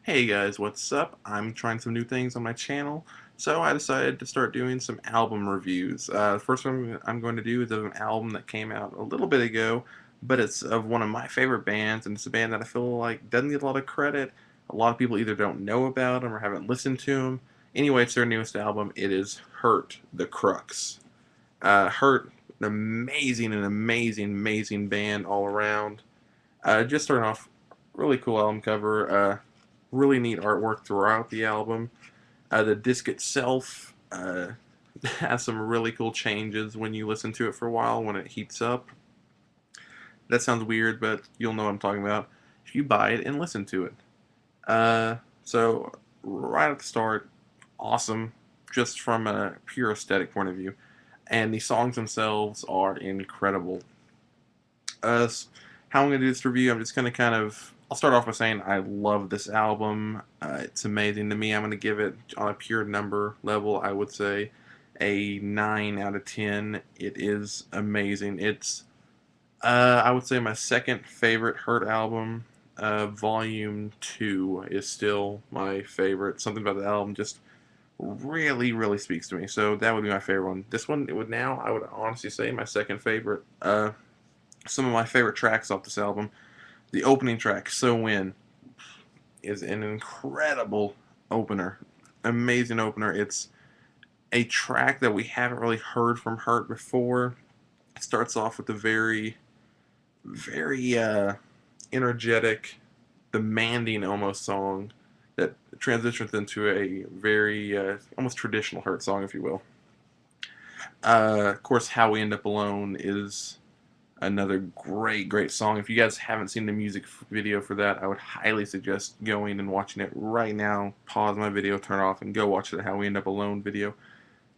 Hey guys, what's up? I'm trying some new things on my channel, so I decided to start doing some album reviews. The first one I'm going to do is of an album that came out a little bit ago, but it's of one of my favorite bands, and it's a band that I feel like doesn't get a lot of credit. A lot of people either don't know about them or haven't listened to them. Anyway, it's their newest album. It is Hurt, the Crux. Hurt, an amazing band all around. Just starting off, really cool album cover. Really neat artwork throughout the album. The disc itself has some really cool changes when you listen to it for a while when it heats up. That sounds weird, but you'll know what I'm talking about if you buy it and listen to it. So, right at the start, awesome, just from a pure aesthetic point of view. And the songs themselves are incredible. How I'm going to do this review, I'm just going to I'll start off by saying I love this album. It's amazing to me. I'm going to give it, on a pure number level, I would say a 9 out of 10. It is amazing. I would say, my second favorite Hurt album. Volume 2 is still my favorite. Something about the album just really speaks to me. So that would be my favorite one. This one, I would honestly say, my second favorite. Some of my favorite tracks off this album. The opening track, So When, is an incredible opener. Amazing opener. It's a track that we haven't really heard from Hurt before. It starts off with a very energetic, demanding almost song that transitions into a very almost traditional Hurt song, if you will. Of course, How We End Up Alone is another great song. If you guys haven't seen the music video for that, I would highly suggest going and watching it right now. Pause my video, turn it off, and go watch the How We End Up Alone video.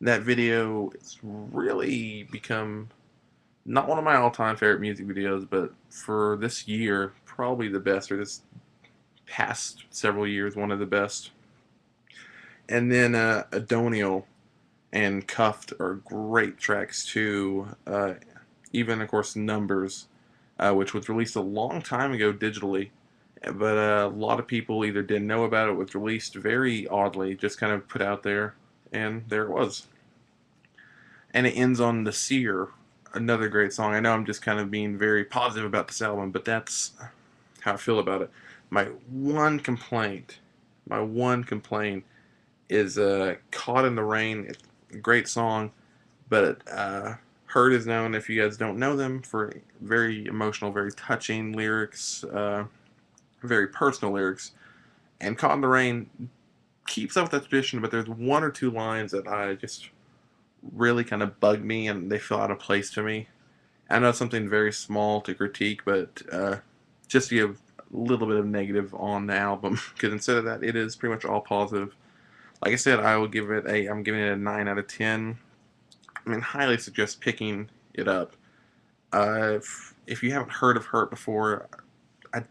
That video has really become not one of my all-time favorite music videos, but for this year, probably the best, or this past several years, one of the best. And then Adonial and Cuffed are great tracks too. Even, of course, Numbers, which was released a long time ago digitally, but a lot of people either didn't know about it. It was released very oddly, just kind of put out there, and there it was. And it ends on The Seer, another great song. I know I'm just kind of being very positive about this album, but that's how I feel about it. My one complaint, my one complaint is Caught in the Rain. It's a great song, but Hurt is known, if you guys don't know them, for very emotional, very touching lyrics, very personal lyrics. And Caught in the Rain keeps up with that tradition, but there's one or two lines that I just really kind of bug me and they feel out of place to me. I know it's something very small to critique, but just to give a little bit of negative on the album, because instead of that, it is pretty much all positive. Like I said, I'm giving it a 9 out of 10. I mean, highly suggest picking it up. If you haven't heard of Hurt before,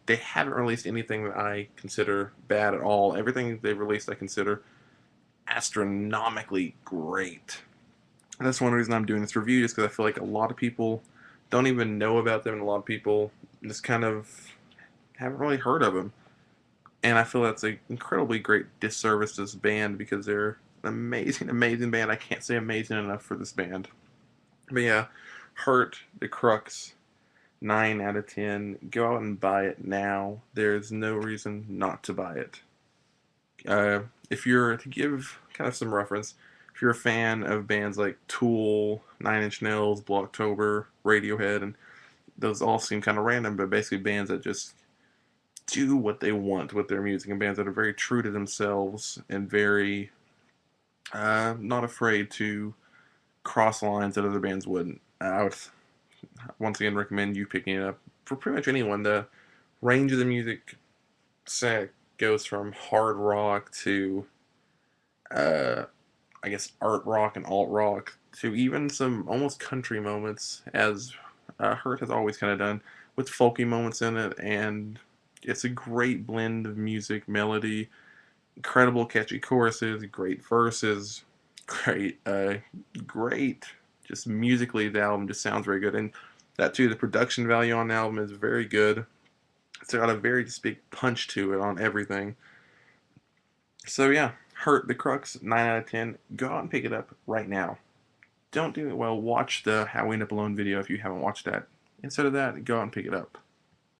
they haven't released anything that I consider bad at all. Everything they've released I consider astronomically great. And that's one reason I'm doing this review, just because I feel like a lot of people don't even know about them, and a lot of people just kind of haven't really heard of them. And I feel that's an incredibly great disservice to this band, because they're an amazing band. I can't say amazing enough for this band. But yeah, Hurt, the Crux, 9 out of 10. Go out and buy it now. There's no reason not to buy it. If you're to give kind of some reference, if you're a fan of bands like Tool, Nine Inch Nails, Blocktober, Radiohead, and those all seem kind of random, but basically bands that just do what they want with their music, and bands that are very true to themselves and very not afraid to cross lines that other bands wouldn't. I would once again recommend you picking it up. For pretty much anyone, the range of the music set goes from hard rock to uh, I guess art rock and alt rock to even some almost country moments, as Hurt has always kind of done, with folky moments in it. And it's a great blend of music, melody, incredible catchy choruses, great verses, great. Just musically, the album just sounds very good, and that too, the production value on the album is very good. It's got a very distinct punch to it on everything. So yeah, Hurt the Crux, 9 out of 10. Go out and pick it up right now. Don't do it well. Watch the How We End Up Alone video if you haven't watched that. Instead of that, go out and pick it up.